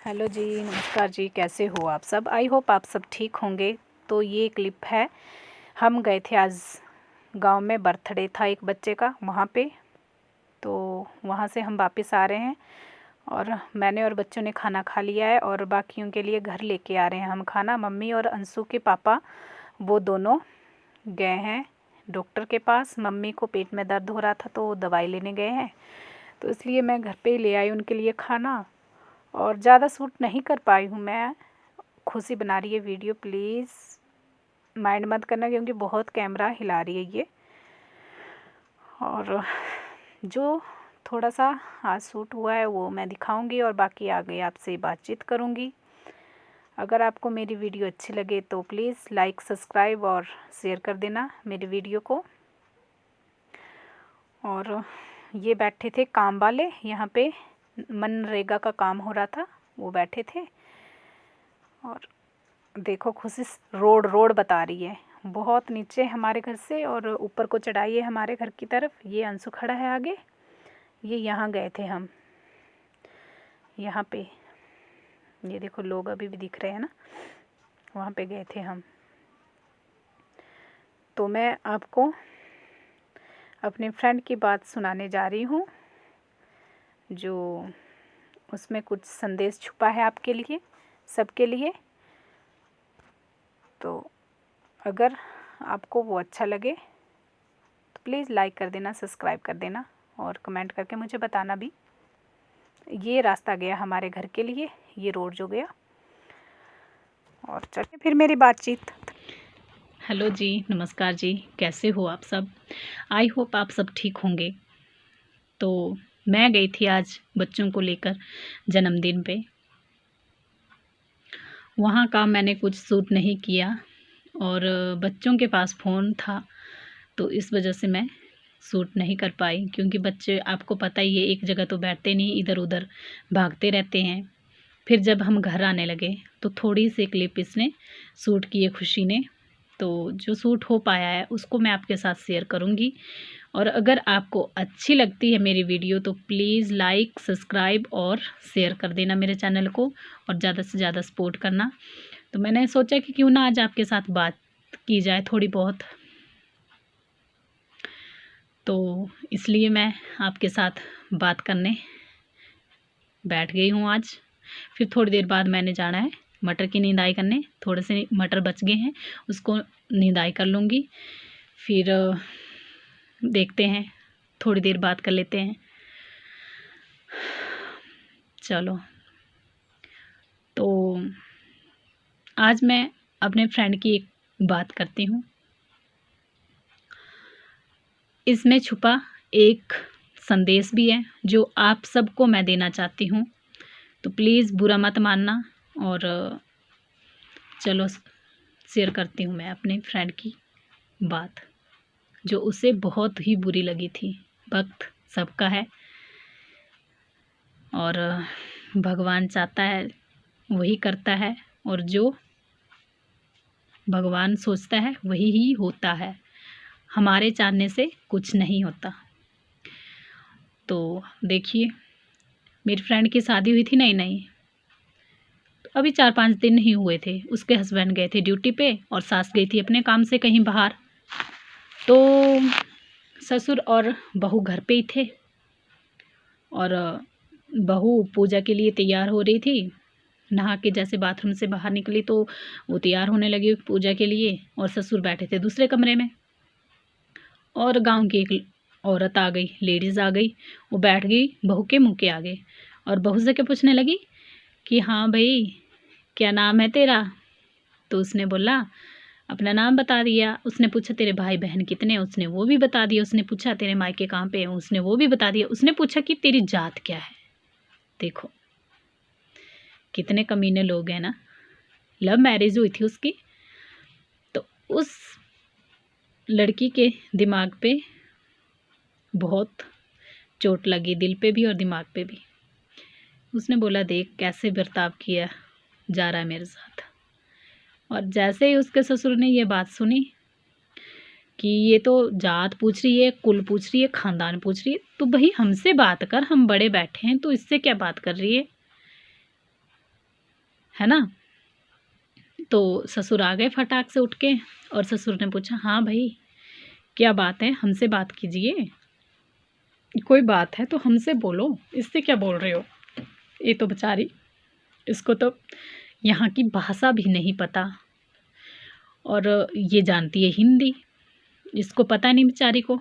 Hello जी, नमस्कार जी। कैसे हो आप सब? आई होप आप सब ठीक होंगे। तो ये क्लिप है, हम गए थे आज गांव में, बर्थडे था एक बच्चे का वहाँ पे। तो वहाँ से हम वापस आ रहे हैं और मैंने और बच्चों ने खाना खा लिया है और बाकियों के लिए घर लेके आ रहे हैं हम खाना। मम्मी और अंशु के पापा वो दोनों गए हैं डॉक्टर के पास। मम्मी को पेट में दर्द हो रहा था तो वो दवाई लेने गए हैं, तो इसलिए मैं घर पे ही ले आई उनके लिए खाना। और ज़्यादा शूट नहीं कर पाई हूँ मैं। खुशी बना रही है वीडियो, प्लीज़ माइंड मत करना क्योंकि बहुत कैमरा हिला रही है ये। और जो थोड़ा सा आज शूट हुआ है वो मैं दिखाऊंगी और बाकी आगे आपसे बातचीत करूंगी। अगर आपको मेरी वीडियो अच्छी लगे तो प्लीज़ लाइक, सब्सक्राइब और शेयर कर देना मेरी वीडियो को। और ये बैठे थे काम वाले यहाँ पे, मनरेगा का काम हो रहा था, वो बैठे थे। और देखो खुशी रोड बता रही है, बहुत नीचे हमारे घर से और ऊपर को चढ़ाई है हमारे घर की तरफ। ये अंशु खड़ा है आगे। ये यहाँ गए थे हम, यहाँ पे ये देखो लोग अभी भी दिख रहे हैं ना, वहाँ पे गए थे हम। तो मैं आपको अपने फ्रेंड की बात सुनाने जा रही हूँ, जो उसमें कुछ संदेश छुपा है आपके लिए, सबके लिए। तो अगर आपको वो अच्छा लगे तो प्लीज़ लाइक कर देना, सब्सक्राइब कर देना और कमेंट करके मुझे बताना भी। ये रास्ता गया हमारे घर के लिए, ये रोड जो गया। और चलिए फिर मेरी बातचीत। हेलो जी, नमस्कार जी। कैसे हो आप सब? आई होप आप सब ठीक होंगे। तो मैं गई थी आज बच्चों को लेकर जन्मदिन पे। वहाँ का मैंने कुछ शूट नहीं किया और बच्चों के पास फ़ोन था, तो इस वजह से मैं शूट नहीं कर पाई। क्योंकि बच्चे आपको पता ही है, एक जगह तो बैठते नहीं, इधर उधर भागते रहते हैं। फिर जब हम घर आने लगे तो थोड़ी सी क्लिप इसने शूट की है खुशी ने। तो जो शूट हो पाया है उसको मैं आपके साथ शेयर करूँगी। और अगर आपको अच्छी लगती है मेरी वीडियो तो प्लीज़ लाइक, सब्सक्राइब और शेयर कर देना मेरे चैनल को और ज़्यादा से ज़्यादा सपोर्ट करना। तो मैंने सोचा कि क्यों ना आज आपके साथ बात की जाए थोड़ी बहुत, तो इसलिए मैं आपके साथ बात करने बैठ गई हूँ आज। फिर थोड़ी देर बाद मैंने जाना है मटर की निदाई करने। थोड़े से मटर बच गए हैं, उसको निदाई कर लूँगी। फिर देखते हैं, थोड़ी देर बात कर लेते हैं। चलो, तो आज मैं अपने फ्रेंड की एक बात करती हूँ। इसमें छुपा एक संदेश भी है जो आप सबको मैं देना चाहती हूँ, तो प्लीज़ बुरा मत मानना। और चलो शेयर करती हूँ मैं अपने फ्रेंड की बात, जो उसे बहुत ही बुरी लगी थी। वक्त सबका है और भगवान चाहता है वही करता है, और जो भगवान सोचता है वही ही होता है। हमारे चाहने से कुछ नहीं होता। तो देखिए, मेरी फ्रेंड की शादी हुई थी नई नई, तो अभी 4-5 दिन ही हुए थे। उसके हस्बैंड गए थे ड्यूटी पे और सास गई थी अपने काम से कहीं बाहर। तो ससुर और बहू घर पे ही थे और बहू पूजा के लिए तैयार हो रही थी। नहा के जैसे बाथरूम से बाहर निकली तो वो तैयार होने लगी पूजा के लिए, और ससुर बैठे थे दूसरे कमरे में। और गांव की एक औरत आ गई, लेडीज़ आ गई, वो बैठ गई बहू के मुँह के आगे और बहू से क्या पूछने लगी कि हाँ भाई, क्या नाम है तेरा? तो उसने बोला, अपना नाम बता दिया। उसने पूछा तेरे भाई बहन कितने हैं? उसने वो भी बता दिया। उसने पूछा तेरे मायके कहाँ पे हैं? उसने वो भी बता दिया। उसने पूछा कि तेरी जात क्या है? देखो कितने कमीने लोग हैं ना। लव मैरिज हुई थी उसकी। तो उस लड़की के दिमाग पे बहुत चोट लगी, दिल पे भी और दिमाग पे भी। उसने बोला देख कैसे बर्ताव किया जा रहा है मेरे साथ। और जैसे ही उसके ससुर ने ये बात सुनी कि ये तो जात पूछ रही है, कुल पूछ रही है, ख़ानदान पूछ रही है, तो भाई हमसे बात कर, हम बड़े बैठे हैं, तो इससे क्या बात कर रही है? है ना। तो ससुर आ गए फटाक से उठ के, और ससुर ने पूछा, हाँ भाई क्या बात है, हमसे बात कीजिए, कोई बात है तो हमसे बोलो, इससे क्या बोल रहे हो। ये तो बेचारी, इसको तो यहाँ की भाषा भी नहीं पता, और ये जानती है हिंदी, इसको पता नहीं बेचारी को।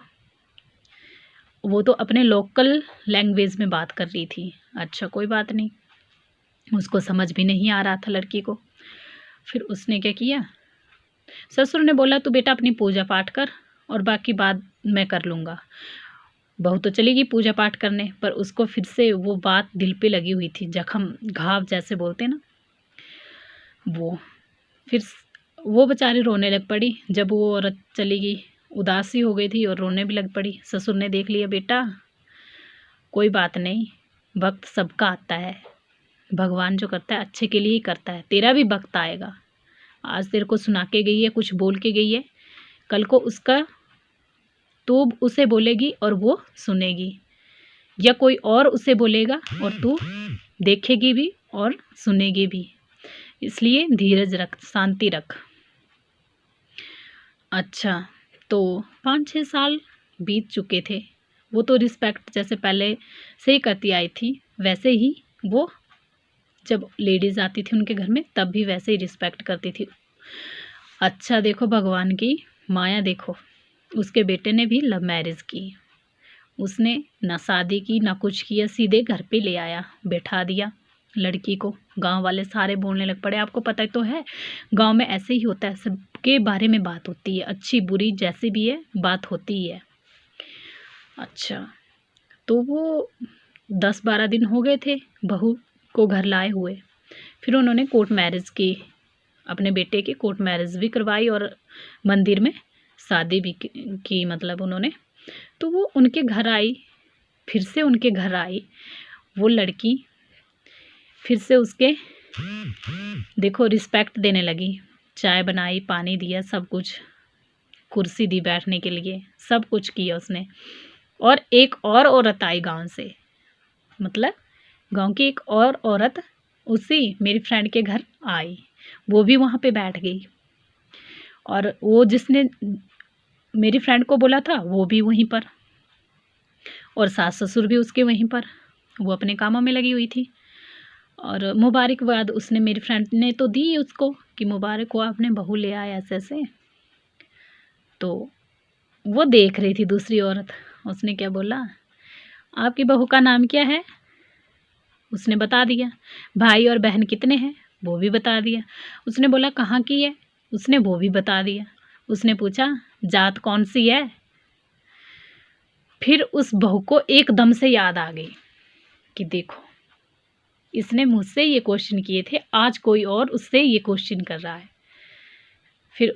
वो तो अपने लोकल लैंग्वेज में बात कर रही थी। अच्छा कोई बात नहीं, उसको समझ भी नहीं आ रहा था लड़की को। फिर उसने क्या किया, ससुर ने बोला तू बेटा अपनी पूजा पाठ कर और बाकी बात मैं कर लूँगा। बहू तो चलेगी पूजा पाठ करने, पर उसको फिर से वो बात दिल पे लगी हुई थी, जख्म घाव जैसे बोलते ना वो। फिर वो बेचारी रोने लग पड़ी। जब वो औरत चली गई, उदासी हो गई थी और रोने भी लग पड़ी। ससुर ने देख लिया, बेटा कोई बात नहीं, वक्त सबका आता है, भगवान जो करता है अच्छे के लिए ही करता है, तेरा भी वक्त आएगा। आज तेरे को सुना के गई है, कुछ बोल के गई है, कल को उसका तू उसे बोलेगी और वो सुनेगी, या कोई और उसे बोलेगा और तू देखेगी भी और सुनेगी भी। इसलिए धीरज रख, शांति रख। अच्छा, तो 5-6 साल बीत चुके थे। वो तो रिस्पेक्ट जैसे पहले से ही करती आई थी, वैसे ही वो जब लेडीज़ आती थी उनके घर में तब भी वैसे ही रिस्पेक्ट करती थी। अच्छा देखो भगवान की माया देखो, उसके बेटे ने भी लव मैरिज की। उसने ना शादी की ना कुछ किया, सीधे घर पे ले आया, बैठा दिया लड़की को। गांव वाले सारे बोलने लग पड़े। आपको पता ही तो है, गांव में ऐसे ही होता है, सबके बारे में बात होती है, अच्छी बुरी जैसी भी है बात होती ही है। अच्छा, तो वो 10-12 दिन हो गए थे बहू को घर लाए हुए। फिर उन्होंने कोर्ट मैरिज की, अपने बेटे की कोर्ट मैरिज भी करवाई और मंदिर में शादी भी की मतलब उन्होंने। तो वो उनके घर आई, फिर से उनके घर आई वो लड़की, फिर से उसके देखो रिस्पेक्ट देने लगी। चाय बनाई, पानी दिया, सब कुछ, कुर्सी दी बैठने के लिए, सब कुछ किया उसने। और एक और औरत आई गांव से, मतलब गांव की एक और औरत उसी मेरी फ्रेंड के घर आई, वो भी वहाँ पे बैठ गई। और वो जिसने मेरी फ्रेंड को बोला था वो भी वहीं पर, और सास ससुर भी उसके वहीं पर, वो अपने कामों में लगी हुई थी। और मुबारकबाद उसने, मेरी फ्रेंड ने तो दी उसको कि मुबारक हो आपने बहू ले आए ऐसे ऐसे। तो वो देख रही थी दूसरी औरत, उसने क्या बोला, आपकी बहू का नाम क्या है, उसने बता दिया। भाई और बहन कितने हैं, वो भी बता दिया। उसने बोला कहाँ की है, उसने वो भी बता दिया। उसने पूछा जात कौन सी है। फिर उस बहू को एकदम से याद आ गई कि देखो इसने मुझसे ये क्वेश्चन किए थे, आज कोई और उससे ये क्वेश्चन कर रहा है। फिर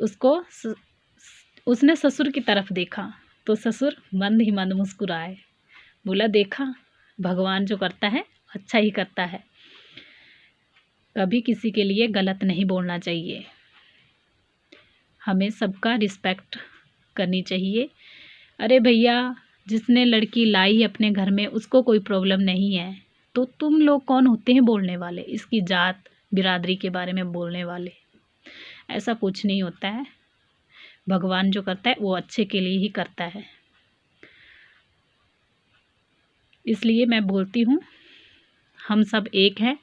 उसने ससुर की तरफ देखा तो ससुर मंद ही मंद मुस्कुराए, बोला देखा भगवान जो करता है अच्छा ही करता है, कभी किसी के लिए गलत नहीं बोलना चाहिए, हमें सबका रिस्पेक्ट करनी चाहिए। अरे भैया, जिसने लड़की लाई अपने घर में उसको कोई प्रॉब्लम नहीं है, तो तुम लोग कौन होते हैं बोलने वाले, इसकी जात बिरादरी के बारे में बोलने वाले। ऐसा कुछ नहीं होता है, भगवान जो करता है वो अच्छे के लिए ही करता है। इसलिए मैं बोलती हूँ हम सब एक हैं,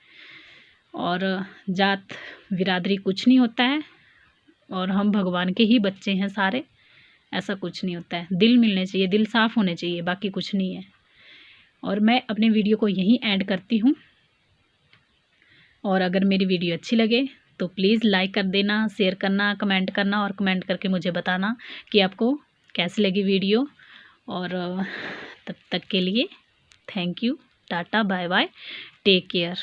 और जात बिरादरी कुछ नहीं होता है, और हम भगवान के ही बच्चे हैं सारे, ऐसा कुछ नहीं होता है। दिल मिलने चाहिए, दिल साफ़ होने चाहिए, बाकी कुछ नहीं है। और मैं अपने वीडियो को यहीं एंड करती हूँ। और अगर मेरी वीडियो अच्छी लगे तो प्लीज़ लाइक कर देना, शेयर करना, कमेंट करना, और कमेंट करके मुझे बताना कि आपको कैसी लगी वीडियो। और तब तक के लिए thank you, tata, bye bye, take care.